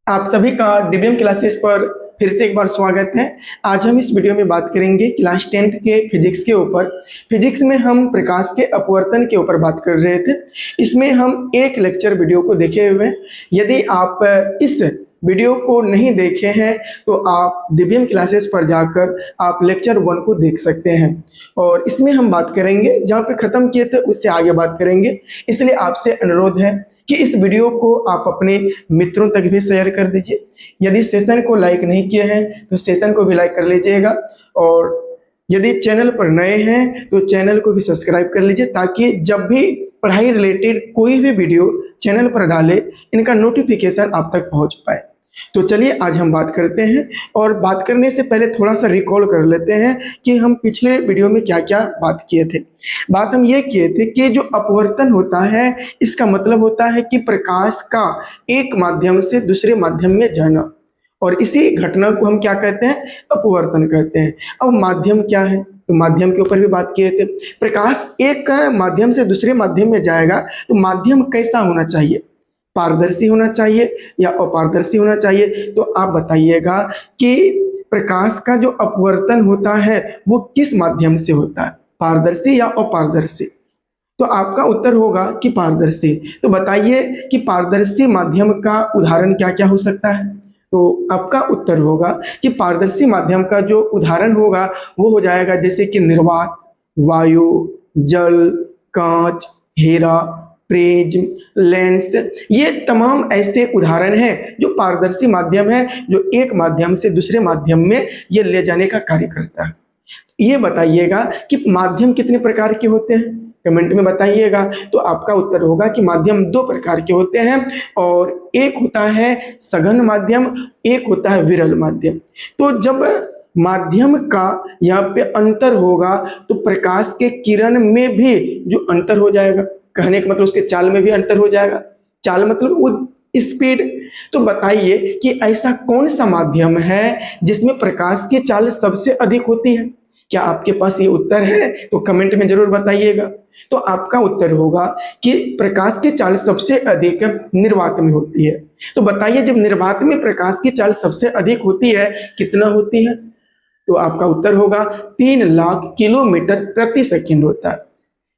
आप सभी का डीबीएम क्लासेस पर फिर से एक बार स्वागत है। आज हम इस वीडियो में बात करेंगे क्लास 10th के फिजिक्स के ऊपर। फिजिक्स में हम प्रकाश के अपवर्तन के ऊपर बात कर रहे थे। इसमें हम एक लेक्चर वीडियो को देखे हुए हैं। यदि आप इस वीडियो को नहीं देखे हैं तो आप डीबीएम क्लासेस पर जाकर आप लेक्चर 1 को देख सकते हैं। और इसमें हम बात करेंगे, जहाँ पे ख़त्म किए थे उससे आगे बात करेंगे। इसलिए आपसे अनुरोध है कि इस वीडियो को आप अपने मित्रों तक भी शेयर कर दीजिए। यदि सेशन को लाइक नहीं किए हैं तो सेशन को भी लाइक कर लीजिएगा, और यदि चैनल पर नए हैं तो चैनल को भी सब्सक्राइब कर लीजिए, ताकि जब भी पढ़ाई रिलेटेड कोई भी वीडियो चैनल पर डाले इनका नोटिफिकेशन आप तक पहुंच पाए। तो चलिए आज हम बात करते हैं, और बात करने से पहले थोड़ा सा रिकॉल कर लेते हैं कि हम पिछले वीडियो में क्या क्या बात किए थे। बात हम ये किए थे कि जो अपवर्तन होता है इसका मतलब होता है कि प्रकाश का एक माध्यम से दूसरे माध्यम में जाना, और इसी घटना को हम क्या कहते हैं, अपवर्तन कहते हैं। अब माध्यम क्या है, तो माध्यम के ऊपर भी बात किए थे। प्रकाश एक माध्यम से दूसरे माध्यम में जाएगा तो माध्यम कैसा होना चाहिए, पारदर्शी होना चाहिए या अपारदर्शी होना चाहिए। तो आप बताइएगा कि प्रकाश का जो अपवर्तन होता है वो किस माध्यम से होता है, पारदर्शी या अपारदर्शी। तो आपका उत्तर होगा कि पारदर्शी। तो बताइए कि पारदर्शी माध्यम का उदाहरण क्या क्या हो सकता है। तो आपका उत्तर होगा कि पारदर्शी माध्यम का जो उदाहरण होगा वो हो जाएगा जैसे कि निर्वात, वायु, जल, कांच, हीरा, प्रिज्म, लेंस। ये तमाम ऐसे उदाहरण हैं जो पारदर्शी माध्यम है, जो एक माध्यम से दूसरे माध्यम में ये ले जाने का कार्य करता है। ये बताइएगा कि माध्यम कितने प्रकार के होते हैं, कमेंट में बताइएगा। तो आपका उत्तर होगा कि माध्यम दो प्रकार के होते हैं, और एक होता है सघन माध्यम, एक होता है विरल माध्यम। तो जब माध्यम का यहाँ पे अंतर होगा तो प्रकाश के किरण में भी जो अंतर हो जाएगा, कहने का मतलब उसके चाल में भी अंतर हो जाएगा। चाल मतलब वो स्पीड। तो बताइए कि ऐसा कौन सा माध्यम है जिसमें प्रकाश की चाल सबसे अधिक होती है। क्या आपके पास ये उत्तर है तो कमेंट में जरूर बताइएगा। तो आपका उत्तर होगा कि प्रकाश की चाल सबसे अधिक निर्वात में होती है। तो बताइए जब निर्वात में प्रकाश की चाल सबसे अधिक होती है, कितना होती है। तो आपका उत्तर होगा 3 लाख किलोमीटर प्रति सेकंड होता है।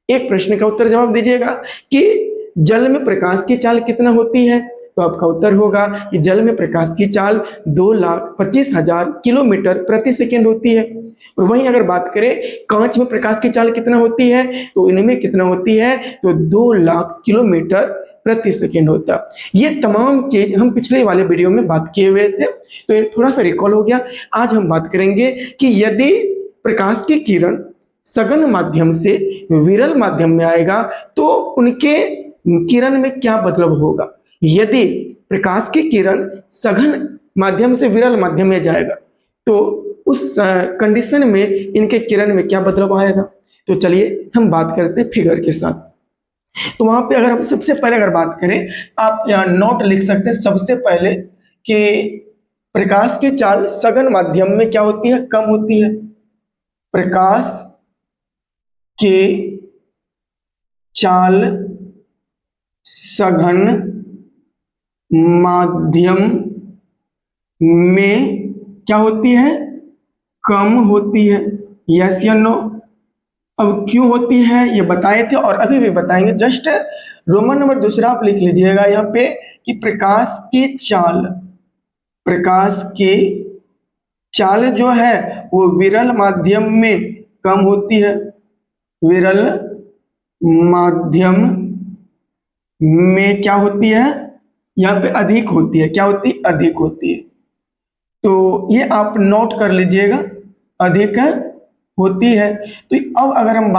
एक प्रश्न का उत्तर जवाब दीजिएगा कि जल में प्रकाश की चाल कितना होती है। तो आपका उत्तर होगा कि जल में प्रकाश की चाल 2,25,000 किलोमीटर प्रति सेकंड होती है। और वहीं अगर बात करें कांच में प्रकाश की चाल कितना होती है, तो इनमें कितना होती है, तो 2 लाख किलोमीटर प्रति सेकंड होता है। ये तमाम चीज हम पिछले वाले वीडियो में बात किए हुए थे, तो ये थोड़ा सा रिकॉल हो गया। आज हम बात करेंगे कि यदि प्रकाश की किरण सघन माध्यम से विरल माध्यम में आएगा तो उनके किरण में क्या बदलाव होगा। यदि प्रकाश की किरण सघन माध्यम से विरल माध्यम में जाएगा तो उस कंडीशन में इनके किरण में क्या बदलाव आएगा। तो चलिए हम बात करते हैं फिगर के साथ। तो वहां पे अगर हम सबसे पहले अगर बात करें, आप यहाँ नोट लिख सकते हैं सबसे पहले कि प्रकाश की चाल सघन माध्यम में क्या होती है, कम होती है। प्रकाश के चाल सघन माध्यम में क्या होती है, कम होती है। यस या नो। अब क्यों होती है ये बताए थे और अभी भी बताएंगे। जस्ट रोमन नंबर दूसरा आप लिख लीजिएगा यहाँ पे कि प्रकाश की चाल जो है वो विरल माध्यम में कम होती है, विरल माध्यम में क्या होती है, यहाँ पे अधिक होती है। क्या होती है, अधिक होती है। तो ये आप नोट कर लीजिएगा, अधिक होती है। तो अब अगर हम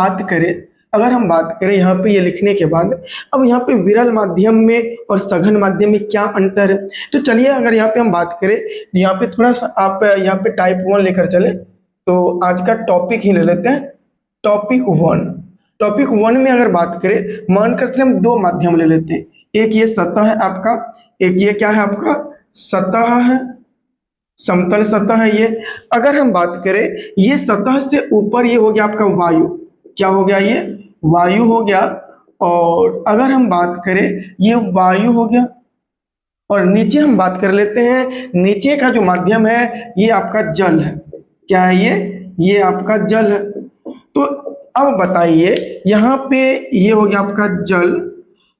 बात करें यहाँ पे ये लिखने के बाद, अब यहाँ पे विरल माध्यम में और सघन माध्यम में क्या अंतर है। तो चलिए अगर यहाँ पे हम बात करें, यहाँ पे थोड़ा सा आप यहाँ पे टाइप 1 लेकर चले, तो आज का टॉपिक ही ले लेते हैं, टॉपिक वन में अगर बात करें, मानकर चले हम दो माध्यम ले लेते हैं। एक ये सतह है आपका, एक ये क्या है आपका, सतह है, समतल सतह है ये। अगर हम बात करें ये सतह से ऊपर ये हो गया आपका वायु, क्या हो गया, ये वायु हो गया। और अगर हम बात करें ये वायु हो गया, और नीचे हम बात कर लेते हैं, नीचे का जो माध्यम है ये आपका जल है। क्या है ये आपका जल है। तो अब बताइए, यहाँ पे ये हो गया आपका जल,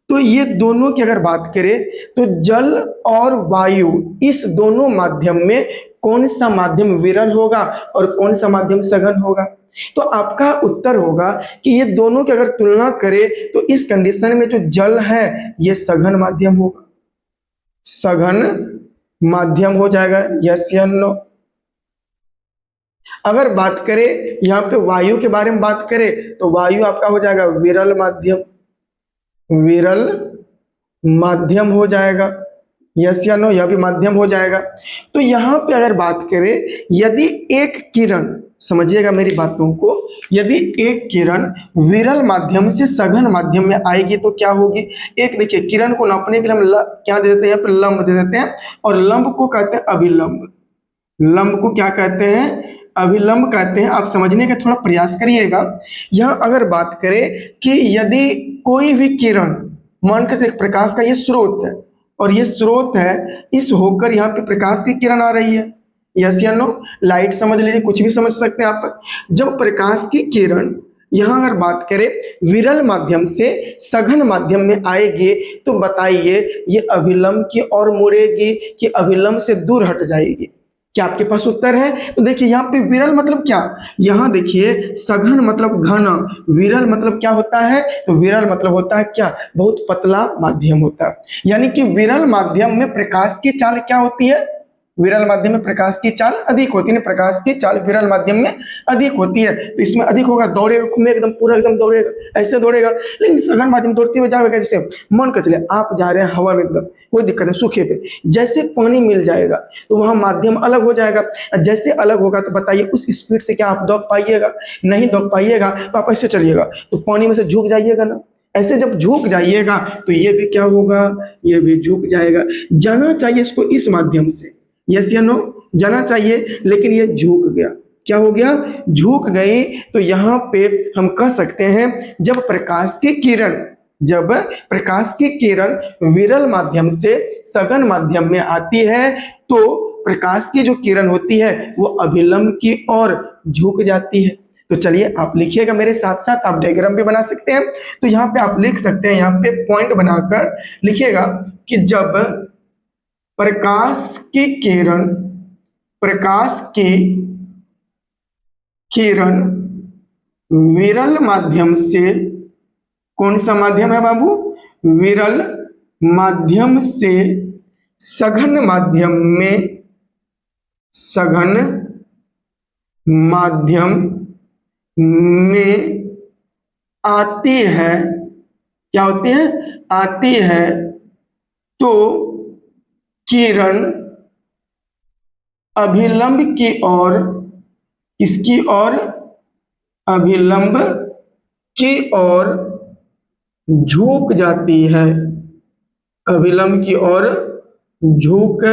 तो ये दोनों की अगर बात करें तो जल और वायु, इस दोनों माध्यम में कौन सा माध्यम विरल होगा और कौन सा माध्यम सघन होगा। तो आपका उत्तर होगा कि ये दोनों की अगर तुलना करें तो इस कंडीशन में जो जल है ये सघन माध्यम होगा, सघन माध्यम हो जाएगा। यस या नो। अगर बात करें यहाँ पे वायु के बारे में बात करें तो वायु आपका हो जाएगा विरल माध्यम, विरल माध्यम हो जाएगा। यस या नो, यह भी माध्यम हो जाएगा। तो यहाँ पे अगर बात करें, यदि एक किरण, समझिएगा मेरी बातों को, यदि एक किरण विरल माध्यम से सघन माध्यम में आएगी तो क्या होगी। एक देखिए, किरण को नापने के लिए हम क्या दे देते हैं, यहाँ पे लंब दे देते हैं, और लंब को कहते हैं अभिलंब। लंब को क्या कहते हैं, अभिलंब कहते हैं। आप समझने का थोड़ा प्रयास करिएगा। यहाँ अगर बात करें कि यदि कोई भी किरण, मानकर एक प्रकाश का ये स्रोत है और ये स्रोत है, इस होकर यहाँ पे प्रकाश की किरण आ रही है। यस या नो, लाइट समझ लीजिए, कुछ भी समझ सकते हैं आप। जब प्रकाश की किरण यहाँ अगर बात करें विरल माध्यम से सघन माध्यम में आएगी तो बताइए ये अभिलंब की ओर मुड़ेगी कि अभिलंब से दूर हट जाएगी। क्या आपके पास उत्तर है। तो देखिए यहाँ पे विरल मतलब क्या, यहाँ देखिए सघन मतलब घना, विरल मतलब क्या होता है, तो विरल मतलब होता है क्या, बहुत पतला माध्यम होता है। यानी कि विरल माध्यम में प्रकाश की चाल क्या होती है, विरल माध्यम में प्रकाश की चाल अधिक होती है। प्रकाश की चाल विरल माध्यम में अधिक होती है, तो इसमें अधिक होगा, दौड़ेगा, घूमे एकदम पूरा एकदम दौड़ेगा, ऐसे दौड़ेगा। लेकिन सघन माध्यम दौड़ते हुए जाएगा, जैसे मन कर चले आप जा रहे हैं हवा में, एकदम कोई दिक्कत नहीं, सूखे पे जैसे पानी मिल जाएगा तो वहां माध्यम अलग हो जाएगा। जैसे अलग होगा तो बताइए उस स्पीड से क्या आप दौड़ पाइएगा, नहीं दौड़ पाइएगा। तो आप ऐसे चलिएगा तो पानी में से झुक जाइएगा ना, ऐसे जब झुक जाइएगा तो ये भी क्या होगा, ये भी झुक जाएगा। जाना चाहिए इसको इस माध्यम से, यस या नो, जाना चाहिए, लेकिन ये झुक गया। क्या हो गया, झुक गई। तो यहाँ पे हम कह सकते हैं जब प्रकाश की किरण, जब प्रकाश की किरण विरल माध्यम से सघन माध्यम में आती है तो प्रकाश की जो किरण होती है वो अभिलंब की ओर झुक जाती है। तो चलिए आप लिखिएगा मेरे साथ साथ, आप डायग्राम भी बना सकते हैं। तो यहाँ पे आप लिख सकते हैं, यहाँ पे पॉइंट बनाकर लिखिएगा कि जब प्रकाश की किरण, प्रकाश की किरण विरल माध्यम से, कौन सा माध्यम है बाबू, विरल माध्यम से सघन माध्यम में, सघन माध्यम में आती है, क्या होती है, आती है, तो किरण अभिलंब की ओर, किसकी ओर, अभिलंब की ओर झुक जाती है, अभिलंब की ओर झुक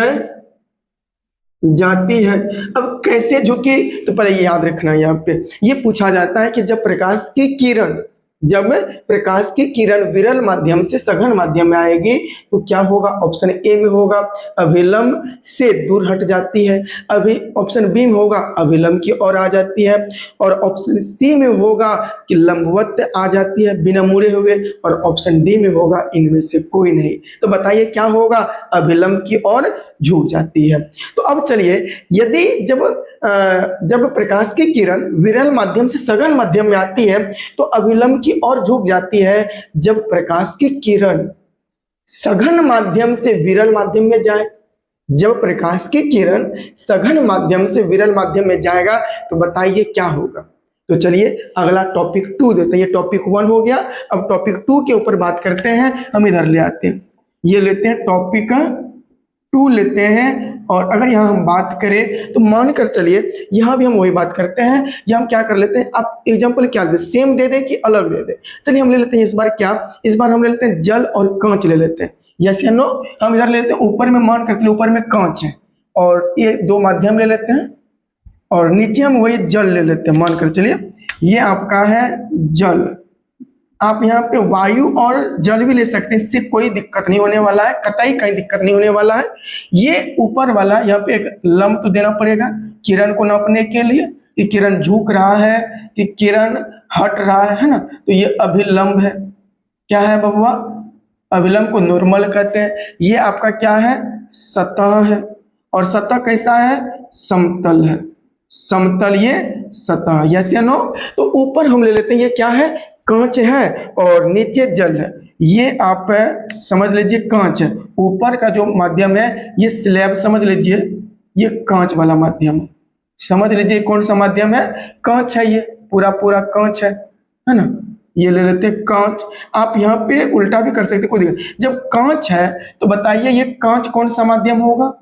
जाती है। अब कैसे झुकी, तो पहले ये याद रखना, यहाँ पे ये पूछा जाता है कि जब प्रकाश की किरण, जब प्रकाश की किरण विरल माध्यम से सघन माध्यम में आएगी तो क्या होगा, ऑप्शन ए में होगा अभिलंब से दूर हट जाती है, अभी ऑप्शन बी में होगा अभिलंब की ओर आ जाती है, और ऑप्शन सी में होगा कि लंबवत आ जाती है बिना मुड़े हुए, और ऑप्शन डी में होगा इनमें से कोई नहीं। तो बताइए क्या होगा, अभिलंब की ओर झुक जाती है। तो अब चलिए, यदि जब प्रकाश की किरण विरल माध्यम से सघन माध्यम में आती है तो अभिलंब की ओर झुक जाती है। जब प्रकाश की किरण सघन माध्यम से विरल माध्यम में जाए, जब प्रकाश की किरण सघन माध्यम से विरल माध्यम में जाएगा तो बताइए क्या होगा। तो चलिए अगला टॉपिक 2 देते हैं, ये टॉपिक 1 हो गया। अब टॉपिक 2 के ऊपर बात करते हैं, हम इधर ले आते हैं, ये लेते हैं टॉपिक 2 लेते हैं। और अगर यहाँ हम बात करें तो मान कर चलिए यहाँ भी हम वही बात करते हैं, या हम क्या कर लेते हैं, आप एग्जांपल क्या दे, सेम दे दे कि अलग दे दे। चलिए हम ले लेते हैं इस बार क्या, इस बार हम ले लेते हैं जल और कांच ले लेते हैं। यस या नो, हम इधर ले लेते हैं, ऊपर में मान कर चलिए ऊपर में कांच है और ये 2 माध्यम ले लेते हैं, और नीचे हम वही जल ले लेते हैं। मान कर चलिए ये आपका है जल, आप यहाँ पे वायु और जल भी ले सकते हैं, इससे कोई दिक्कत नहीं होने वाला है, कतई कहीं दिक्कत नहीं होने वाला है। ये ऊपर वाला यहाँ पे एक लंब तो देना पड़ेगा किरण को नापने के लिए कि किरण झुक रहा है कि किरण हट रहा है ना। तो ये अभिलंब है। क्या है बबुआ? अभिलंब को नॉर्मल कहते हैं। ये आपका क्या है? सतह है। और सतह कैसा है? समतल है। समतल ये सतह, यस या नो? तो ऊपर हम ले लेते हैं, ये क्या है? कांच है और नीचे जल है। ये आप समझ लीजिए कांच है। ऊपर का जो माध्यम है ये स्लैब समझ लीजिए, ये कांच वाला माध्यम है। समझ लीजिए कौन सा माध्यम है? कांच है। ये पूरा पूरा कांच है ना। ये ले लेते हैं कांच। आप यहाँ पे उल्टा भी कर सकते, कोई दिक्कत। जब कांच है तो बताइए ये कांच कौन सा माध्यम होगा?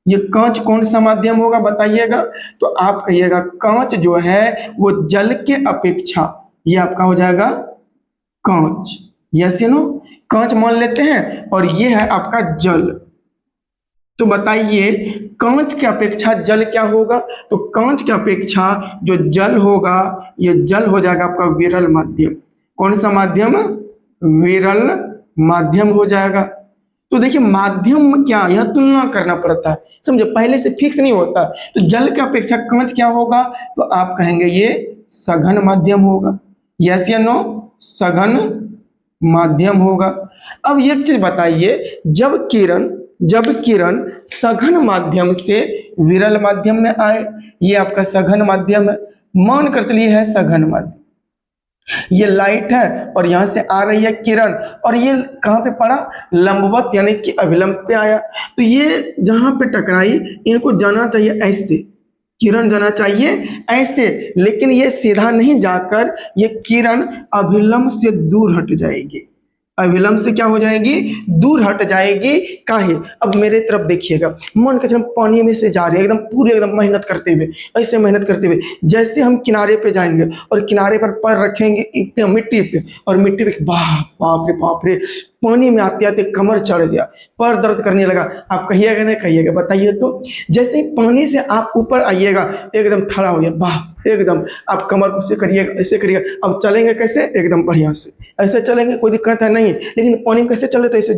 ये कांच कौन सा माध्यम होगा बताइएगा? तो आप कहिएगा कांच जो है वो जल के अपेक्षा, ये आपका हो जाएगा कांच। यस या नो? कांच मान लेते हैं और ये है आपका जल। तो बताइए कांच की अपेक्षा जल क्या होगा? तो कांच की अपेक्षा जो जल होगा, ये जल हो जाएगा आपका विरल माध्यम। कौन सा माध्यम? विरल माध्यम हो जाएगा। तो देखिए माध्यम क्या, यह तुलना करना पड़ता है, समझे? पहले से फिक्स नहीं होता। तो जल की अपेक्षा कांच क्या होगा? तो आप कहेंगे ये सघन माध्यम होगा। यस या नो? सघन माध्यम होगा। अब एक चीज बताइए, जब किरण सघन माध्यम से विरल माध्यम में आए, ये आपका सघन माध्यम है, मान कर चलिए है सघन माध्यम। ये लाइट है और यहां से आ रही है किरण और ये कहां पे पड़ा? लंबवत यानी कि अभिलंब पे आया। तो ये जहां पे टकराई इनको जाना चाहिए ऐसे, किरण जाना चाहिए ऐसे, लेकिन ये सीधा नहीं जाकर ये किरण अभिलंब से दूर हट जाएगी। अभिलंब से क्या हो जाएगी? दूर हट जाएगी। काहे? अब मेरे तरफ देखिएगा, मन के हम पानी में से जा रहे हैं एकदम पूरे एकदम मेहनत करते हुए, ऐसे मेहनत करते हुए। जैसे हम किनारे पे जाएंगे और किनारे पर पैर रखेंगे एकदम मिट्टी पे, और मिट्टी पे बाप रे बाप रे, पानी में आते आते कमर चढ़ गया, पैर दर्द करने लगा। आप कहिएगा नहीं कहिएगा बताइए? तो जैसे ही पानी से आप ऊपर आइएगा एकदम ठड़ा हो गया, वाह एकदम। आप कमर को ऐसे करिएगा, ऐसे करिएगा। अब चलेंगे कैसे? एकदम बढ़िया से ऐसे चलेंगे, कोई दिक्कत है नहीं। लेकिन पानी में कैसे चल रहे थे? ऐसे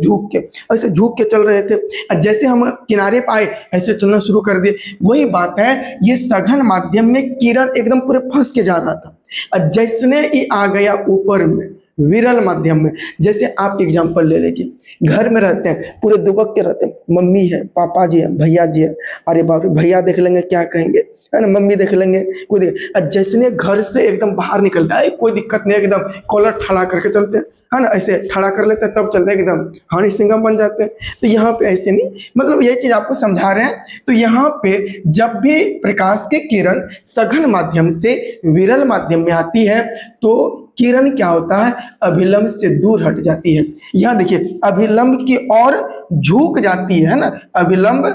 झुक के चल रहे थे। और जैसे हम किनारे पे आए ऐसे चलना शुरू कर दिए। वही बात है, ये सघन माध्यम में किरण एकदम पूरे फंस के जा रहा था, और जैसने ही आ गया ऊपर में विरल माध्यम में। जैसे आप एग्जांपल ले लीजिए, घर में रहते हैं पूरे दुबक के रहते हैं, मम्मी है, पापा जी है, भैया जी है। अरे बाप रे, भैया देख लेंगे क्या कहेंगे, है ना? मम्मी देख लेंगे कोई जैसे घर से एकदम बाहर निकलता है, कोई दिक्कत नहीं, एकदम कॉलर ठड़ा करके चलते हैं, है ना? ऐसे ठड़ा कर लेते हैं तब चलते हैं, एकदम हनी सिंघम बन जाते हैं। तो यहाँ पे ऐसे नहीं, मतलब ये चीज आपको समझा रहे हैं। तो यहाँ पे जब भी प्रकाश की किरण सघन माध्यम से विरल माध्यम में आती है तो किरण क्या होता है? अभिलंब से दूर हट जाती है। यहाँ देखिए अभिलंब की ओर झुक जाती है ना, अभिलंब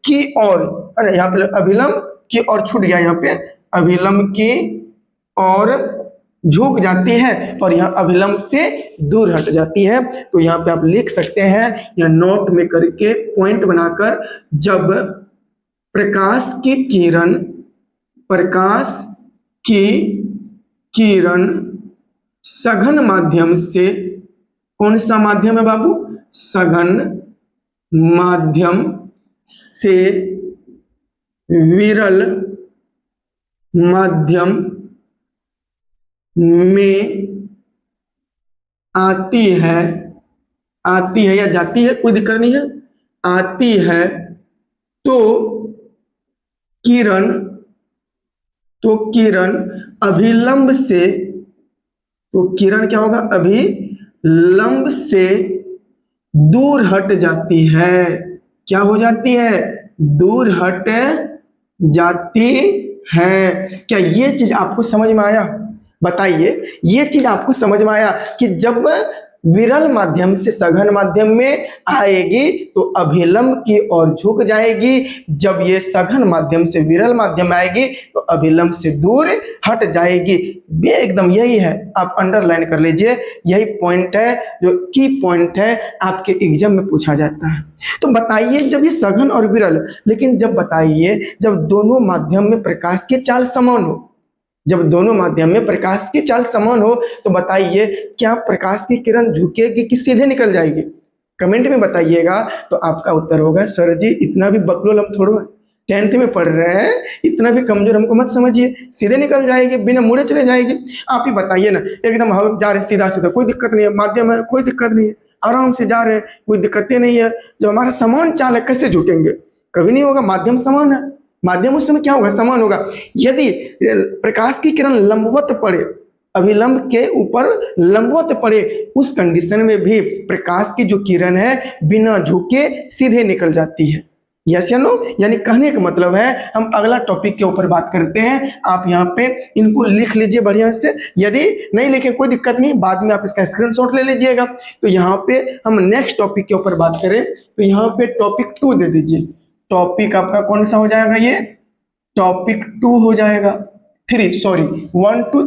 की ओर, है ना? यहाँ पे अभिलंब की ओर छूट गया, यहाँ पे अभिलंब की ओर झुक जाती है और यहाँ अभिलंब से दूर हट जाती है। तो यहाँ पे आप लिख सकते हैं या नोट में करके पॉइंट बनाकर, जब प्रकाश की किरण सघन माध्यम से, कौन सा माध्यम है बाबू? सघन माध्यम से विरल माध्यम में आती है या जाती है, कोई दिक्कत नहीं है, आती है, तो किरण अभिलंब से, तो किरण क्या होगा? अभिलंब से दूर हट जाती है। क्या हो जाती है? दूर हट जाती है। क्या ये चीज आपको समझ में आया? बताइए, ये चीज आपको समझ में आया कि जब विरल माध्यम से सघन माध्यम में आएगी तो अभिलंब की ओर झुक जाएगी, जब ये सघन माध्यम से विरल माध्यम में आएगी तो अभिलंब से दूर हट जाएगी। ये एकदम यही है, आप अंडरलाइन कर लीजिए, यही पॉइंट है जो की पॉइंट है, आपके एग्जाम में पूछा जाता है। तो बताइए जब ये सघन और विरल, लेकिन जब बताइए जब दोनों माध्यम में प्रकाश की चाल समान हो, जब दोनों माध्यम में प्रकाश की चाल समान हो तो बताइए क्या प्रकाश की किरण झुकेगी कि सीधे निकल जाएगी? कमेंट में बताइएगा। तो आपका उत्तर होगा सर जी इतना भी बकलोल हम थोड़ा 10th में पढ़ रहे हैं, इतना भी कमजोर हमको मत समझिए, सीधे निकल जाएगी, बिना मुड़े चले जाएगी। आप ही बताइए ना, एकदम हम जा रहे हैं सीधा सीधा, कोई दिक्कत नहीं है, माध्यम है कोई दिक्कत नहीं है, आराम से जा रहे हैं, कोई दिक्कतें नहीं है। जो हमारा समान चाल है कैसे झुकेंगे? कभी नहीं होगा, माध्यम समान है। माध्यम उस समय क्या होगा? समान होगा। यदि प्रकाश की किरण लंबवत पड़े, अभिलंब के ऊपर लंबवत पड़े, उस कंडीशन में भी प्रकाश की जो किरण है बिना झुके सीधे निकल जाती है। यस या नो? यानी कहने का मतलब है हम अगला टॉपिक के ऊपर बात करते हैं। आप यहाँ पे इनको लिख लीजिए बढ़िया से, यदि नहीं लिखे कोई दिक्कत नहीं, बाद में आप इसका स्क्रीनशॉट ले लीजिएगा। तो यहाँ पे हम नेक्स्ट टॉपिक के ऊपर बात करें तो यहाँ पे टॉपिक 2 दे दीजिए। टॉपिक आपका कौन सा हो जाएगा? ये टॉपिक 2 हो जाएगा, 3 सॉरी 1 2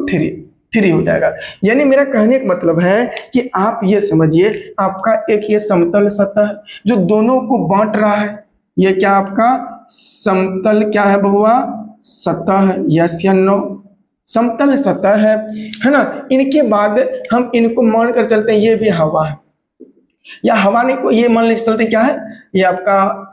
3 हो जाएगा। यानी मेरा कहने का मतलब है कि आप ये समझिए आपका एक ये समतल सतह जो दोनों को बांट रहा है, ये क्या आपका समतल क्या है बबुआ? सतह। यस या नो? समतल सतह है ना। इनके बाद हम इनको मान कर चलते हैं ये भी हवा है, या हवा नहीं को ये मान ले चलते क्या है? ये आपका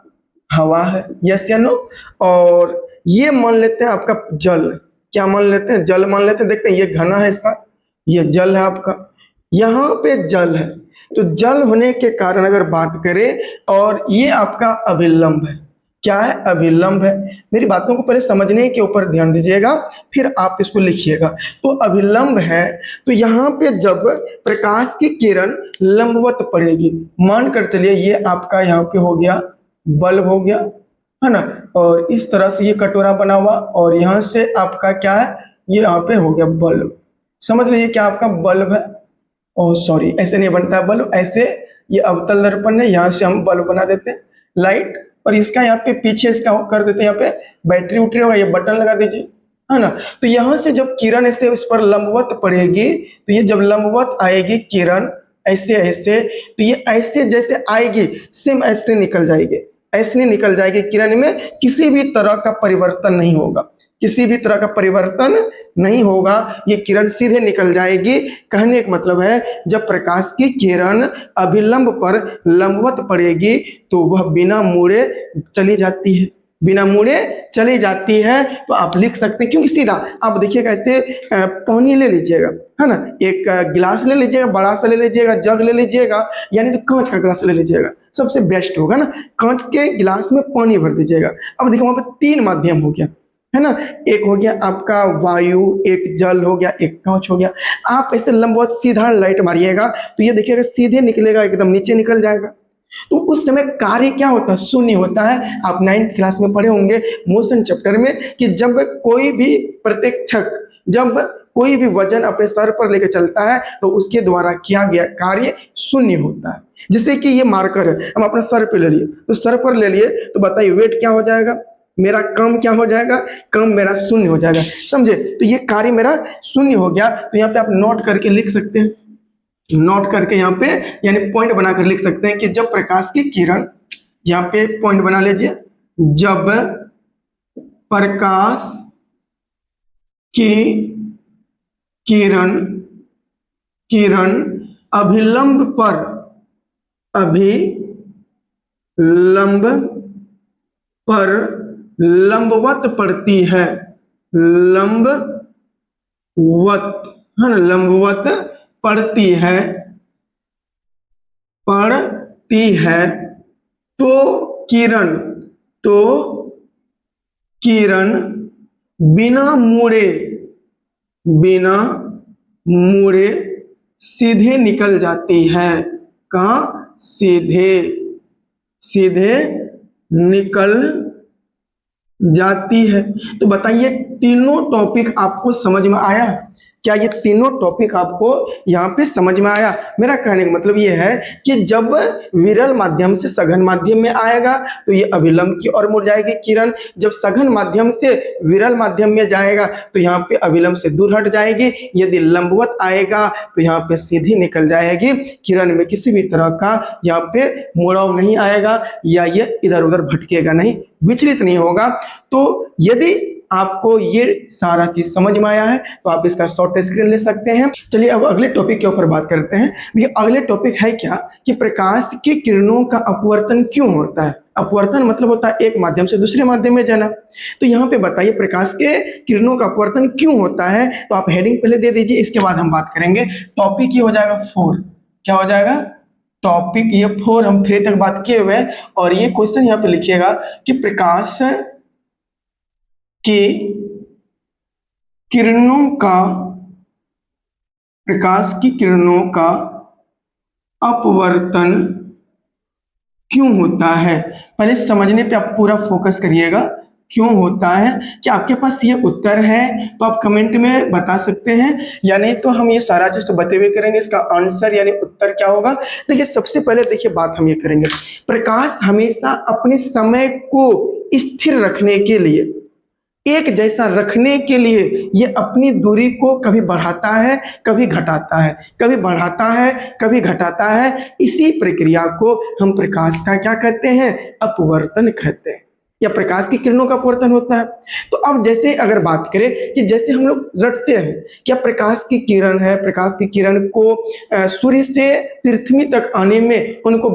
हवा है। यस या नो? और ये मान लेते हैं आपका जल। क्या मान लेते हैं? जल मान लेते हैं। देखते हैं ये घना है इसका, ये जल है आपका, यहाँ पे जल है। तो जल होने के कारण अगर बात करें, और ये आपका अभिलंब है। क्या है? अभिलंब है। मेरी बातों को पहले समझने के ऊपर ध्यान दीजिएगा, फिर आप इसको लिखिएगा। तो अभिलंब है, तो यहाँ पे जब प्रकाश की किरण लंबवत पड़ेगी, मान कर चलिए ये आपका यहाँ पे हो गया बल्ब हो गया, है ना, और इस तरह से ये कटोरा बना हुआ, और यहाँ से आपका क्या है? ये यहाँ पे हो गया बल्ब। समझ लीजिए क्या आपका बल्ब है। ओह सॉरी, ऐसे नहीं बनता है बल्ब, ऐसे ये अवतल दर्पण है, यहाँ से हम बल्ब बना देते हैं लाइट, और इसका यहाँ पे पीछे इसका कर देते हैं, यहाँ पे बैटरी उटरी होगा, ये बटन लगा दीजिए, है ना। तो यहाँ से जब किरण ऐसे उस पर लंबवत पड़ेगी, तो ये जब लंबवत आएगी किरण ऐसे ऐसे, तो ये ऐसे जैसे आएगी सेम ऐसे निकल जाएगी, ऐसे निकल जाएगी। किरण में किसी भी तरह का परिवर्तन नहीं होगा, किसी भी तरह का परिवर्तन नहीं होगा, ये किरण सीधे निकल जाएगी। कहने का मतलब है जब प्रकाश की किरण अभिलंब पर लंबवत पड़ेगी तो वह बिना मुड़े चली जाती है, बिना मुड़े चली जाती है। तो आप लिख सकते हैं, क्योंकि सीधा आप देखिएगा ऐसे पानी ले लीजिएगा, है ना, एक गिलास ले लीजिएगा, बड़ा सा ले लीजिएगा, जग ले लीजिएगा, यानी तो कांच का गिलास ले लीजिएगा, सबसे बेस्ट होगा ना। कांच के गिलास में पानी भर दीजिएगा। अब देखो वहां पे 3 माध्यम हो गया, है ना, एक हो गया आपका वायु, एक जल हो गया, एक कांच हो गया। आप ऐसे लंबवत सीधा लाइट मारिएगा तो ये देखिएगा सीधे निकलेगा, एकदम नीचे निकल जाएगा। तो उस समय कार्य क्या होता है? शून्य होता है। आप 9th क्लास में पढ़े होंगे मोशन चैप्टर में कि जब कोई भी प्रत्यक्षक जब कोई भी वजन अपने सर पर लेकर चलता है तो उसके द्वारा किया गया कार्य शून्य होता है। जैसे कि ये मार्कर है, हम अपने सर पे ले लिए, तो सर पर ले लिए तो बताइए वेट क्या हो जाएगा? मेरा कम क्या हो जाएगा? कम मेरा शून्य हो जाएगा, समझे? तो ये कार्य मेरा शून्य हो गया। तो यहाँ पे आप नोट करके लिख सकते हैं, नोट करके यहाँ पे यानी पॉइंट बनाकर लिख सकते हैं कि जब प्रकाश की किरण, यहाँ पे पॉइंट बना लीजिए, जब प्रकाश की किरण किरण अभिलंब पर लंबवत पड़ती है, लंबवत, है ना, लंबवत पड़ती है तो किरण बिना मुड़े सीधे निकल जाती है। कहाँ? सीधे निकल जाती है। तो बताइए तीनों टॉपिक आपको समझ में आया? क्या ये तीनों टॉपिक आपको यहाँ पे समझ में आया? मेरा कहने का मतलब ये है कि जब विरल माध्यम से सघन माध्यम में आएगा तो ये अभिलंब की ओर मुड़ जाएगी किरण, जब सघन माध्यम से विरल माध्यम में जाएगा तो यहाँ पे अभिलंब से दूर हट जाएगी, यदि लंबवत आएगा तो यहाँ पे सीधी निकल जाएगी। किरण में किसी भी तरह का यहाँ पे मुड़ाव नहीं आएगा, या ये इधर उधर भटकेगा नहीं, विचलित नहीं होगा। तो यदि आपको ये सारा चीज समझ में आया है तो आप इसका शॉर्ट स्क्रीन ले सकते हैं। चलिए अब अगले टॉपिक के ऊपर बात करते हैं। देखिए अगले टॉपिक है क्या कि प्रकाश की किरणों का अपवर्तन क्यों होता है। अपवर्तन मतलब होता है एक माध्यम से दूसरे माध्यम में जाना। तो यहाँ पे बताइए प्रकाश के किरणों का अपवर्तन क्यों होता है। तो आप हेडिंग पहले दे दीजिए, इसके बाद हम बात करेंगे। टॉपिक ये हो जाएगा 4। क्या हो जाएगा? टॉपिक ये 4 हम 3 तक बात किए हुए हैं। और ये क्वेश्चन यहाँ पे लिखिएगा कि प्रकाश की किरणों का अपवर्तन क्यों होता है। पहले समझने पे आप पूरा फोकस करिएगा क्यों होता है। क्या आपके पास ये उत्तर है तो आप कमेंट में बता सकते हैं, या नहीं तो हम ये सारा चीज तो बते हुए करेंगे। इसका आंसर यानी उत्तर क्या होगा। देखिए सबसे पहले देखिए बात हम ये करेंगे, प्रकाश हमेशा अपने समय को स्थिर रखने के लिए, एक जैसा रखने के लिए ये अपनी दूरी को कभी बढ़ाता है कभी घटाता है, कभी बढ़ाता है कभी घटाता है। इसी प्रक्रिया को हम प्रकाश का क्या कहते हैं? अपवर्तन कहते हैं, या प्रकाश की किरणों का अपवर्तन होता है। तो अब जैसे अगर बात करें कि जैसे हम लोग रटते हैं क्या प्रकाश की किरण है, प्रकाश की किरण को सूर्य से पृथ्वी तक आने में उनको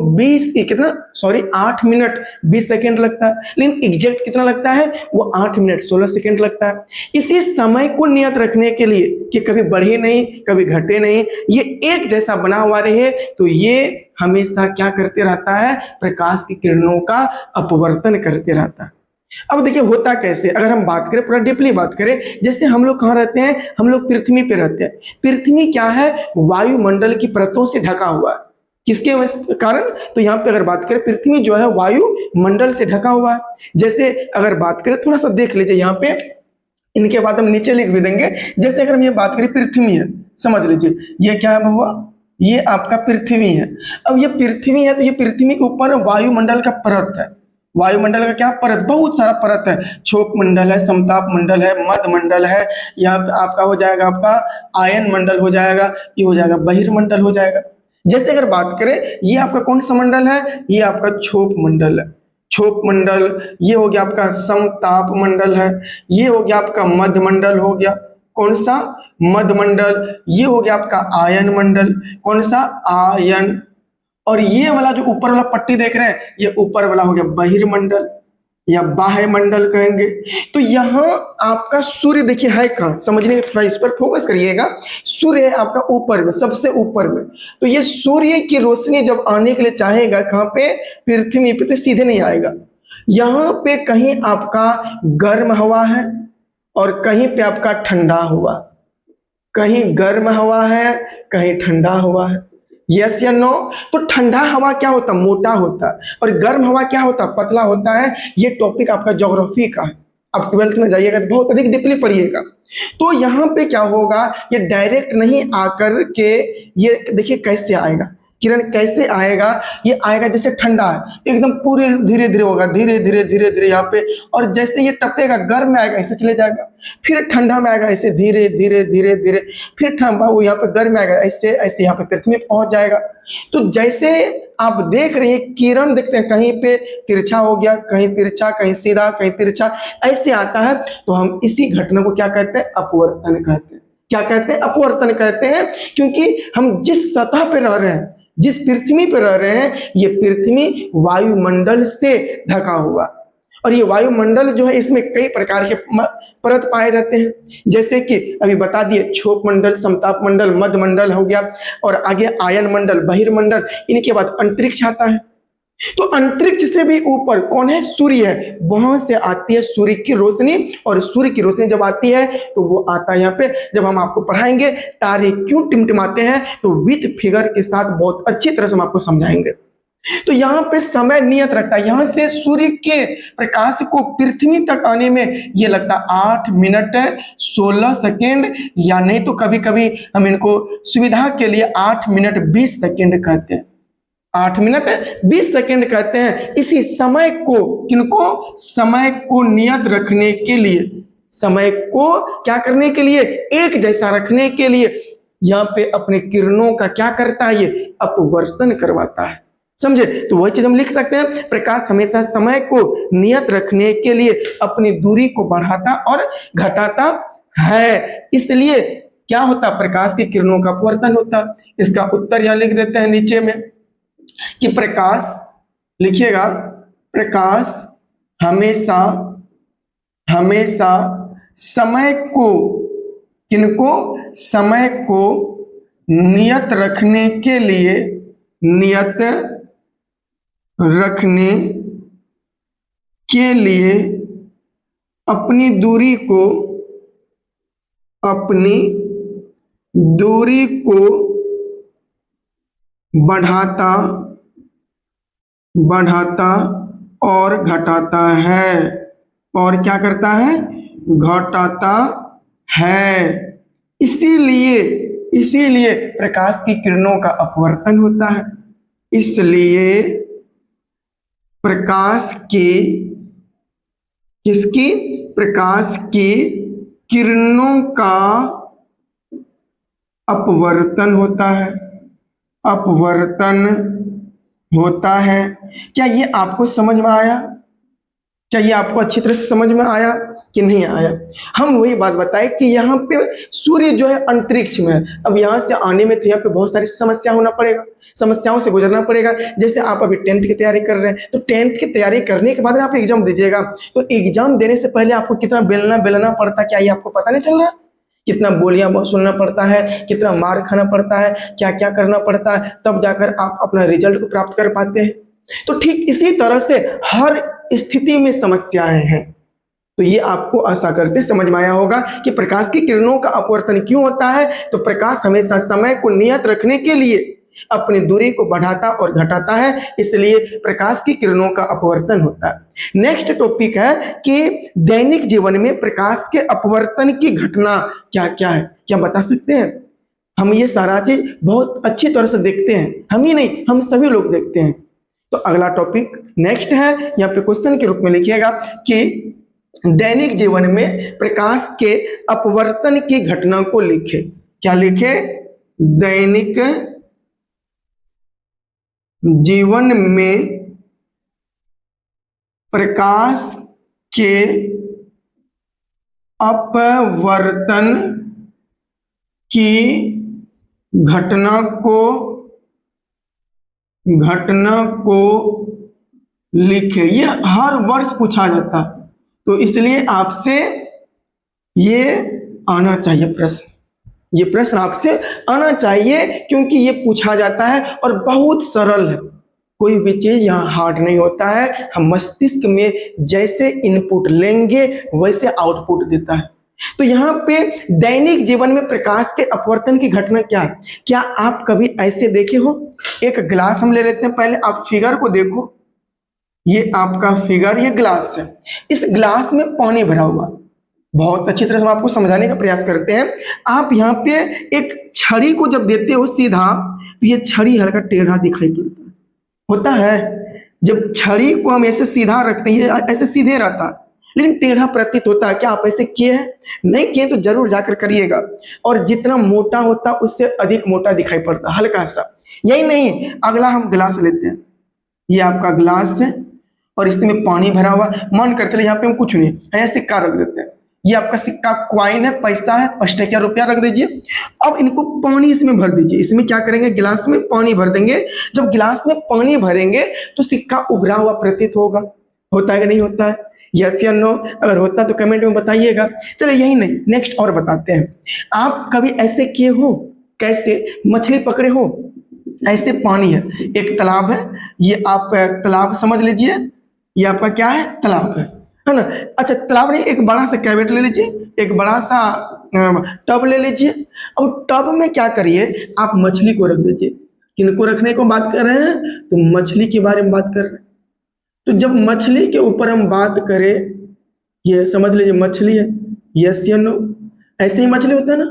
8 मिनट 20 सेकेंड लगता है, लेकिन एग्जैक्ट कितना लगता है? वो 8 मिनट 16 सेकेंड लगता है। इसी समय को नियत रखने के लिए कि कभी बढ़े नहीं कभी घटे नहीं, ये एक जैसा बना हुआ रहे, तो ये हमेशा क्या करते रहता है? प्रकाश की किरणों का अपवर्तन करते रहता है। अब देखिए होता कैसे, अगर हम बात करें पूरा डीपली बात करें, जैसे हम लोग कहाँ रहते हैं? हम लोग पृथ्वी पे रहते हैं। पृथ्वी क्या है? वायुमंडल की परतों से ढका हुआ है। किसके कारण? तो यहाँ पे अगर बात करें पृथ्वी जो है वायुमंडल से ढका हुआ है। जैसे अगर बात करें थोड़ा सा देख लीजिए यहाँ पे, इनके बाद हम नीचे लिख भी देंगे। जैसे अगर हम ये बात करें पृथ्वी है, समझ लीजिए ये क्या है बाबा? ये आपका पृथ्वी है। अब ये पृथ्वी है तो ये पृथ्वी के ऊपर वायुमंडल का परत है। वायुमंडल का क्या परत? बहुत सारा परत है। क्षोभ मंडल है, समताप मंडल है, मध्य मंडल है, यहाँ पे आपका हो जाएगा आपका आयन मंडल हो जाएगा, ये हो जाएगा बहिर्मंडल हो जाएगा। जैसे अगर बात करें ये आपका कौन सा मंडल है? ये आपका क्षोभ मंडल है। क्षोभ मंडल ये हो गया आपका समताप मंडल है, ये हो गया आपका मध्य मंडल हो गया। कौन सा? मध्य मंडल। ये हो गया आपका आयन मंडल। कौन सा? आयन। और ये वाला जो ऊपर वाला पट्टी देख रहे हैं, ये ऊपर वाला हो गया बहिर्मंडल या बाह्य मंडल कहेंगे। तो यहाँ आपका सूर्य देखिए है कहाँ, समझने के थोड़ा इस पर फोकस करिएगा। सूर्य है आपका ऊपर में, सबसे ऊपर में। तो ये सूर्य की रोशनी जब आने के लिए चाहेगा कहाँ पे? पृथ्वी पे, तो सीधे नहीं आएगा। यहाँ पे कहीं आपका गर्म हवा है और कहीं पे आपका ठंडा हुआ, कहीं गर्म हवा है कहीं ठंडा हवा है। यस या नो? तो ठंडा हवा क्या होता? मोटा होता है, और गर्म हवा क्या होता? पतला होता है। ये टॉपिक आपका ज्योग्राफी का है, आप 12th में जाइएगा तो बहुत अधिक डीपली पढ़िएगा। तो यहाँ पे क्या होगा, ये डायरेक्ट नहीं आकर के, ये देखिए कैसे आएगा, किरण कैसे आएगा? ये आएगा जैसे ठंडा है एकदम पूरे धीरे धीरे होगा, धीरे धीरे धीरे धीरे यहाँ पे, और जैसे ये टपेगा गर्म में आएगा ऐसे चले जाएगा, फिर ठंडा में आएगा ऐसे धीरे धीरे धीरे धीरे, फिर ठंडा वो यहाँ पे गर्म में आएगा ऐसे ऐसे यहाँ पे पृथ्वी में पहुंच जाएगा। तो जैसे आप देख रहे हैं किरण, देखते हैं कहीं पे तिरछा हो गया, कहीं तिरछा, कहीं सीधा, कहीं तिरछा, ऐसे आता है। तो हम इसी घटना को क्या कहते हैं? अपवर्तन कहते हैं। क्या कहते हैं? अपवर्तन कहते हैं। क्योंकि हम जिस सतह पे रह रहे हैं, जिस पृथ्वी पर रह रहे हैं, ये पृथ्वी वायुमंडल से ढका हुआ, और ये वायुमंडल जो है इसमें कई प्रकार के परत पाए जाते हैं। जैसे कि अभी बता दिए, क्षोभ मंडल, समताप मंडल, मध्य मंडल हो गया, और आगे आयन मंडल, बहिर्मंडल, इनके बाद अंतरिक्ष आता है। तो अंतरिक्ष से भी ऊपर कौन है? सूर्य है। वहां से आती है सूर्य की रोशनी, और सूर्य की रोशनी जब आती है तो वो आता है यहाँ पे, जब हम आपको पढ़ाएंगे तारे क्यों टिमटिमाते हैं, तो विथ फिगर के साथ बहुत अच्छी तरह से हम आपको समझाएंगे। तो यहाँ पे समय नियत रखता है, यहाँ से सूर्य के प्रकाश को पृथ्वी तक आने में ये लगता है 8 मिनट 16 सेकेंड, या नहीं तो कभी कभी हम इनको सुविधा के लिए 8 मिनट 20 सेकेंड कहते हैं। 8 मिनट 20 सेकेंड कहते हैं। इसी समय को, किनको? समय को नियत रखने के लिए, समय को क्या करने के लिए? एक जैसा रखने के लिए यहाँ पे अपने किरणों का क्या करता है? ये अपवर्तन करवाता है। समझे? तो वही चीज हम लिख सकते हैं, प्रकाश हमेशा समय को नियत रखने के लिए अपनी दूरी को बढ़ाता और घटाता है। इसलिए क्या होता, प्रकाश की किरणों का अपवर्तन होता। इसका उत्तर यहां लिख देते हैं नीचे में कि प्रकाश, लिखिएगा, प्रकाश हमेशा हमेशा समय को, किनको, समय को नियत रखने के लिए, नियत रखने के लिए अपनी दूरी को, अपनी दूरी को बढ़ाता और घटाता है। और क्या करता है? घटाता है। इसीलिए प्रकाश की किरणों का अपवर्तन होता है। इसलिए प्रकाश की, किसकी? प्रकाश की किरणों का अपवर्तन होता है, अपवर्तन होता है। क्या ये आपको समझ में आया? क्या ये आपको अच्छी तरह से समझ में आया कि नहीं आया? हम वही बात बताए कि यहाँ पे सूर्य जो है अंतरिक्ष में है। अब यहाँ से आने में तो यहाँ पे बहुत सारी समस्या होना पड़ेगा, समस्याओं से गुजरना पड़ेगा। जैसे आप अभी 10th की तैयारी कर रहे हैं, तो 10th की तैयारी करने के बाद आप एग्जाम दीजिएगा, तो एग्जाम देने से पहले आपको कितना बेलना पड़ता, क्या ये आपको पता नहीं चल रहा है? कितना बोलियां बहुत सुनना पड़ता है, कितना मार खाना पड़ता है, क्या क्या करना पड़ता है, तब जाकर आप अपना रिजल्ट को प्राप्त कर पाते हैं। तो ठीक इसी तरह से हर स्थिति में समस्याएं हैं। तो ये आपको आशा करते समझ में आया होगा कि प्रकाश की किरणों का अपवर्तन क्यों होता है। तो प्रकाश हमेशा समय को नियत रखने के लिए अपनी दूरी को बढ़ाता और घटाता है, इसलिए प्रकाश की किरणों का अपवर्तन होता है। नेक्स्ट टॉपिक है कि दैनिक जीवन में प्रकाश के अपवर्तन की घटना क्या क्या है, क्या बता सकते हैं? हम ये सारा चीज बहुत अच्छी तरह से देखते हैं, हम ही नहीं, हम सभी लोग देखते हैं। तो अगला टॉपिक नेक्स्ट है, यहाँ पे क्वेश्चन के रूप में लिखिएगा कि दैनिक जीवन में प्रकाश के अपवर्तन की घटना को लिखे। क्या लिखे? दैनिक जीवन में प्रकाश के अपवर्तन की घटना को लिखे। ये हर वर्ष पूछा जाता है, तो इसलिए आपसे ये आना चाहिए प्रश्न, ये प्रश्न आपसे आना चाहिए, क्योंकि ये पूछा जाता है और बहुत सरल है। कोई भी चीज यहाँ हार्ड नहीं होता है। हम मस्तिष्क में जैसे इनपुट लेंगे वैसे आउटपुट देता है। तो यहाँ पे दैनिक जीवन में प्रकाश के अपवर्तन की घटना क्या है? क्या आप कभी ऐसे देखे हो? एक ग्लास हम ले लेते हैं, पहले आप फिगर को देखो, ये आपका फिगर, ये ग्लास है। इस ग्लास में पानी भरा हुआ, बहुत अच्छी तरह से हम आपको समझाने का प्रयास करते हैं। आप यहाँ पे एक छड़ी को जब देते हो सीधा, तो ये छड़ी हल्का टेढ़ा दिखाई पड़ता है, होता है। जब छड़ी को हम ऐसे सीधा रखते हैं, ये ऐसे सीधे रहता है, लेकिन टेढ़ा प्रतीत होता है। क्या आप ऐसे किए हैं? नहीं किए तो जरूर जाकर करिएगा। और जितना मोटा होता उससे अधिक मोटा दिखाई पड़ता, हल्का सा। यही नहीं, अगला हम गिलास लेते हैं, ये आपका गिलास है और इसमें पानी भरा हुआ। मान कर चले यहाँ पे हम कुछ नहीं, यहाँ सिक्का रख देते हैं, ये आपका सिक्का क्वाइन है, पैसा है, 5 टकिया रुपया रख दीजिए। अब इनको पानी इसमें भर दीजिए। इसमें क्या करेंगे? गिलास में पानी भर देंगे। जब गिलास में पानी भरेंगे तो सिक्का उभरा हुआ प्रतीत होगा, होता है कि नहीं होता है? यस या नो? अगर होता तो कमेंट में बताइएगा। चलिए यही नहीं, नेक्स्ट और बताते हैं। आप कभी ऐसे किए हो? कैसे? मछली पकड़े हो, ऐसे पानी है, एक तालाब है, ये आप तालाब समझ लीजिए, ये आपका क्या है? तालाब है ना? अच्छा, तालाब नहीं, एक बड़ा सा कैविट ले लीजिए, एक बड़ा सा टब ले लीजिए। अब टब में क्या करिए? आप मछली को रख दीजिए। किनको रखने को बात कर रहे हैं? तो मछली के बारे में बात कर रहे हैं। तो जब मछली के ऊपर हम बात करें, ये समझ लीजिए मछली है, यस या नो? ऐसे ही मछली होता है ना,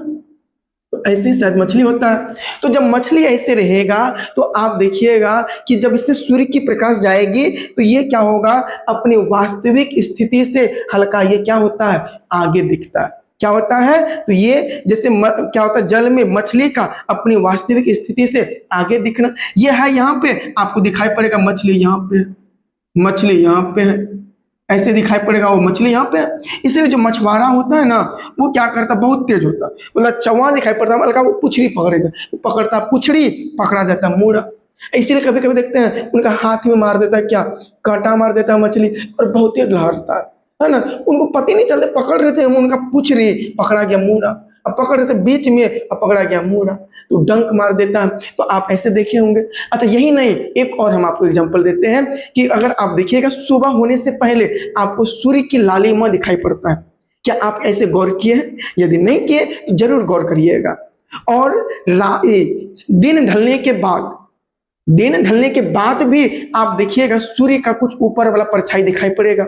तो ऐसे ही शायद मछली होता है। तो जब मछली ऐसे रहेगा तो आप देखिएगा कि जब इससे सूर्य की प्रकाश जाएगी तो ये क्या होगा? अपनी वास्तविक स्थिति से हल्का ये क्या होता है? आगे दिखता है। क्या होता है, तो ये जैसे क्या होता है, जल में मछली का अपनी वास्तविक स्थिति से आगे दिखना। ये है यहाँ पे आपको दिखाई पड़ेगा मछली यहाँ पे है, मछली यहाँ पे है, ऐसे दिखाई पड़ेगा वो मछली यहाँ पे है। इसलिए जो मछुआरा होता है ना, वो क्या करता है, बहुत तेज होता है, बोला चौवा दिखाई पड़ता है हल्का, वो पुछड़ी पकड़ेगा, वो पकड़ता पुछड़ी, पकड़ा जाता है मूड़ा। इसीलिए कभी कभी देखते हैं उनका हाथ में मार देता है, क्या कांटा मार देता है मछली, और बहुत तेज लहरता है ना, उनको पता ही नहीं चलता, पकड़ रहे थे हम उनका पुछड़ी, पकड़ा गया मूड़ा, अब पकड़ रहे थे बीच में, अब पकड़ा गया मूड़ा, तो डंक मार देता है। तो आप ऐसे देखे होंगे। अच्छा यही नहीं, एक और हम आपको एग्जांपल देते हैं कि अगर आप देखिएगा सुबह होने से पहले आपको सूर्य की लालिमा दिखाई पड़ता है। क्या आप ऐसे गौर किए हैं? यदि नहीं किए तो जरूर गौर करिएगा। और दिन ढलने के बाद, दिन ढलने के बाद भी आप देखिएगा सूर्य का कुछ ऊपर वाला परछाई दिखाई पड़ेगा।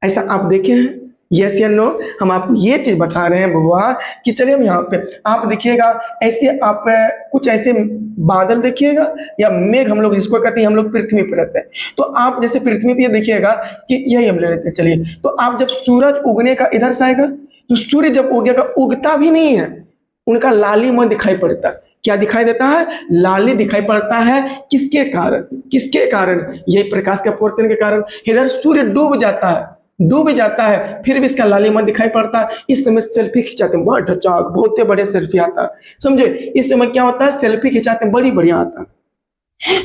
ऐसा आप देखे हैं? यस या नो? हम आपको ये चीज बता रहे हैं बबुआ कि चलिए हम यहाँ पे आप देखिएगा, ऐसे आप कुछ ऐसे बादल देखिएगा या मेघ, हम लोग जिसको कहते हैं, हम लोग पृथ्वी पर रहते हैं, तो आप जैसे पृथ्वी पे देखिएगा कि यही हम ले लेते हैं। चलिए, तो आप जब सूरज उगने का इधर से आएगा, तो सूर्य जब उगेगा, उगता भी नहीं है, उनका लालिमा दिखाई पड़ता है। क्या दिखाई देता है? लाली दिखाई पड़ता है। किसके कारण? किसके कारण? यही प्रकाश के अपवर्तन के कारण। इधर सूर्य डूब जाता है, डूब जाता है, फिर भी इसका लालिमा दिखाई पड़ता है। इस समय सेल्फी खिंचाते हैं, बहुत अच्छा, बहुत बड़े सेल्फी आता है, समझे? इस समय क्या होता है, सेल्फी खिंचाते हैं, बड़ी बढ़िया आता है।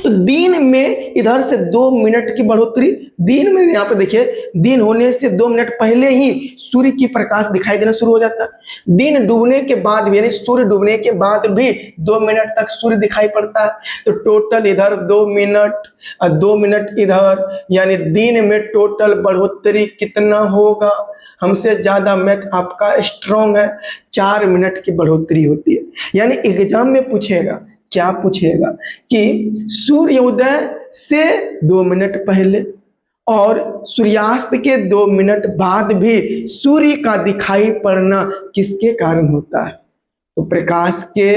तो दिन में इधर से 2 मिनट की बढ़ोतरी, दिन में यहाँ पे देखिए, दिन होने से 2 मिनट पहले ही सूर्य की प्रकाश दिखाई देना शुरू हो जाता है। दिन डूबने के बाद भी, यानी सूर्य डूबने के बाद भी 2 मिनट तक सूर्य दिखाई पड़ता है। तो टोटल इधर 2 मिनट और 2 मिनट इधर, यानी दिन में टोटल बढ़ोतरी कितना होगा? हमसे ज्यादा मैथ आपका स्ट्रॉन्ग है। 4 मिनट की बढ़ोतरी होती है। यानी एग्जाम में पूछेगा, क्या पूछेगा कि सूर्योदय से 2 मिनट पहले और सूर्यास्त के 2 मिनट बाद भी सूर्य का दिखाई पड़ना किसके कारण होता है? तो प्रकाश के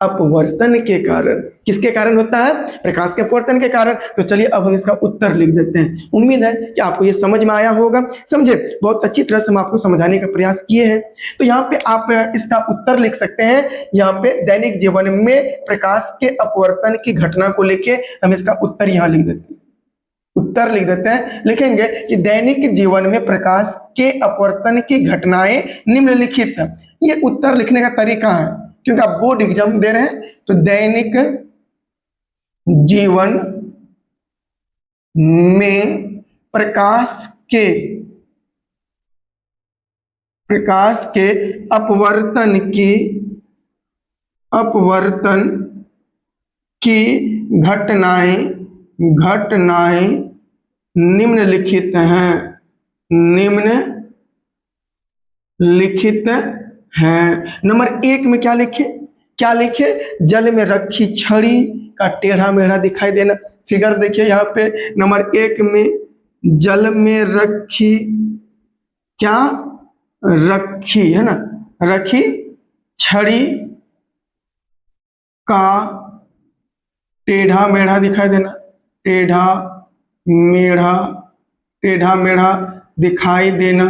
अपवर्तन के कारण। किसके कारण होता है? प्रकाश के अपवर्तन के कारण। तो चलिए अब हम इसका उत्तर लिख देते हैं। उम्मीद है कि आपको ये समझ में आया होगा। समझे? बहुत अच्छी तरह से हम आपको समझाने का प्रयास किए हैं। तो यहाँ पे आप इसका उत्तर लिख सकते हैं। यहाँ पे दैनिक जीवन में प्रकाश के अपवर्तन की घटना को लेके हम इसका उत्तर यहाँ लिख देते हैं। उत्तर लिख देते हैं, लिखेंगे कि दैनिक जीवन में प्रकाश के अपवर्तन की घटनाएं निम्नलिखित। ये उत्तर लिखने का तरीका है, क्योंकि आप बोर्ड एग्जाम दे रहे हैं। तो दैनिक जीवन में प्रकाश के अपवर्तन की घटनाएं निम्नलिखित हैं। निम्नलिखित हैं। नंबर 1 में क्या लिखे? जल में रखी छड़ी का टेढ़ा मेढ़ा दिखाई देना। फिगर देखिए यहाँ पे, नंबर 1 में जल में रखी, क्या रखी है ना, रखी छड़ी का टेढ़ा मेढ़ा दिखाई देना, टेढ़ा मेढ़ा दिखाई देना,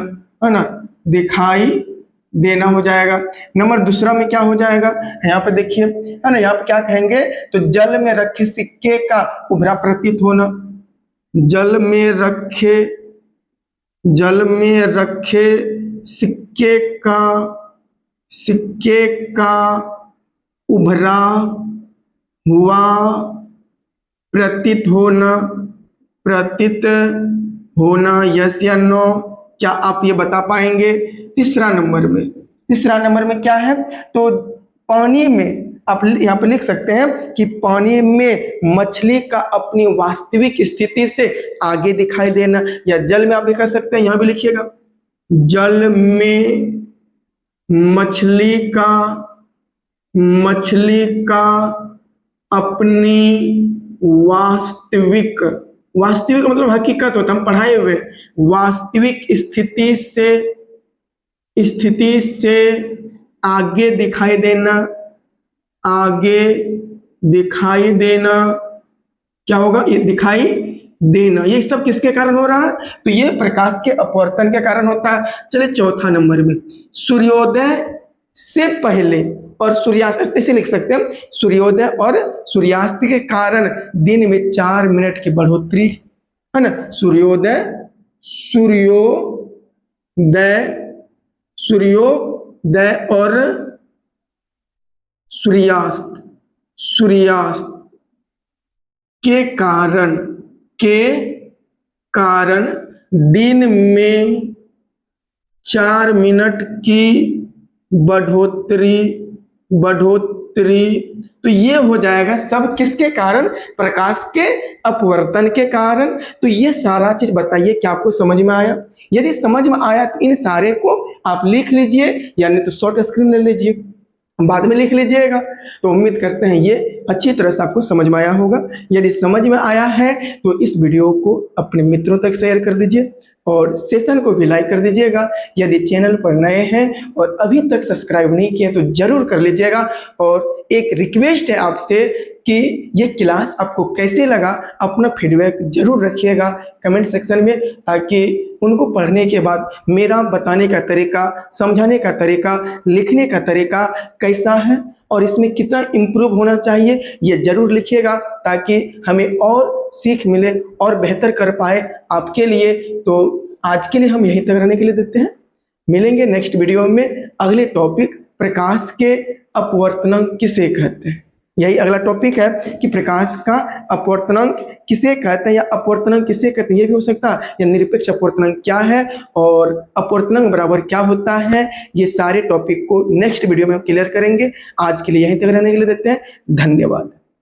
है ना, दिखाई देना हो जाएगा। नंबर 2 में क्या हो जाएगा? यहाँ पे देखिए, है ना, यहाँ पे क्या कहेंगे? तो जल में रखे सिक्के का उभरा प्रतीत होना। जल में रखे सिक्के का उभरा हुआ प्रतीत होना। यस या नो? क्या आप ये बता पाएंगे? तीसरा नंबर में क्या है? तो पानी में आप यहाँ पे लिख सकते हैं कि पानी में मछली का अपनी वास्तविक स्थिति से आगे दिखाई देना, या जल में आप भी कह सकते हैं, यहाँ भी लिखिएगा, जल में मछली का अपनी वास्तविक मतलब हकीकत होता है, हम पढ़ाए हुए, वास्तविक स्थिति से आगे दिखाई देना। क्या होगा? ये दिखाई देना, ये सब किसके कारण हो रहा है? तो ये प्रकाश के अपवर्तन के कारण होता है। चलिए चौथा नंबर में, सूर्योदय से पहले और सूर्यास्त, ऐसे लिख सकते हैं, सूर्योदय और सूर्यास्त के कारण दिन में 4 मिनट की बढ़ोतरी, है ना। सूर्योदय, सूर्योदय और सूर्यास्त के कारण दिन में 4 मिनट की बढ़ोतरी। तो ये हो जाएगा सब किसके कारण? प्रकाश के अपवर्तन के कारण। तो ये सारा चीज बताइए क्या आपको समझ में आया? यदि समझ में आया तो इन सारे को आप लिख लीजिए, यानी तो शॉर्ट स्क्रीन ले लीजिए, बाद में लिख लीजिएगा। तो उम्मीद करते हैं ये अच्छी तरह से आपको समझ में आया होगा। यदि समझ में आया है तो इस वीडियो को अपने मित्रों तक शेयर कर दीजिए और सेशन को भी लाइक कर दीजिएगा। यदि चैनल पर नए हैं और अभी तक सब्सक्राइब नहीं किया तो जरूर कर लीजिएगा। और एक रिक्वेस्ट है आपसे कि ये क्लास आपको कैसे लगा, अपना फीडबैक जरूर रखिएगा कमेंट सेक्शन में, ताकि उनको पढ़ने के बाद मेरा बताने का तरीका, समझाने का तरीका, लिखने का तरीका कैसा है और इसमें कितना इम्प्रूव होना चाहिए ये जरूर लिखिएगा, ताकि हमें और सीख मिले और बेहतर कर पाए आपके लिए। तो आज के लिए हम यहीं तक रहने के लिए देते हैं। मिलेंगे नेक्स्ट वीडियो में अगले टॉपिक, प्रकाश के अपवर्तनांक किसे कहते हैं। यही अगला टॉपिक है कि प्रकाश का अपवर्तनांक किसे कहते हैं या अपवर्तनांक किसे कहते हैं, ये भी हो सकता है, या निरपेक्ष अपवर्तनांक क्या है और अपवर्तनांक बराबर क्या होता है। ये सारे टॉपिक को नेक्स्ट वीडियो में हम क्लियर करेंगे। आज के लिए यहीं तक रहने के लिए देते हैं। धन्यवाद।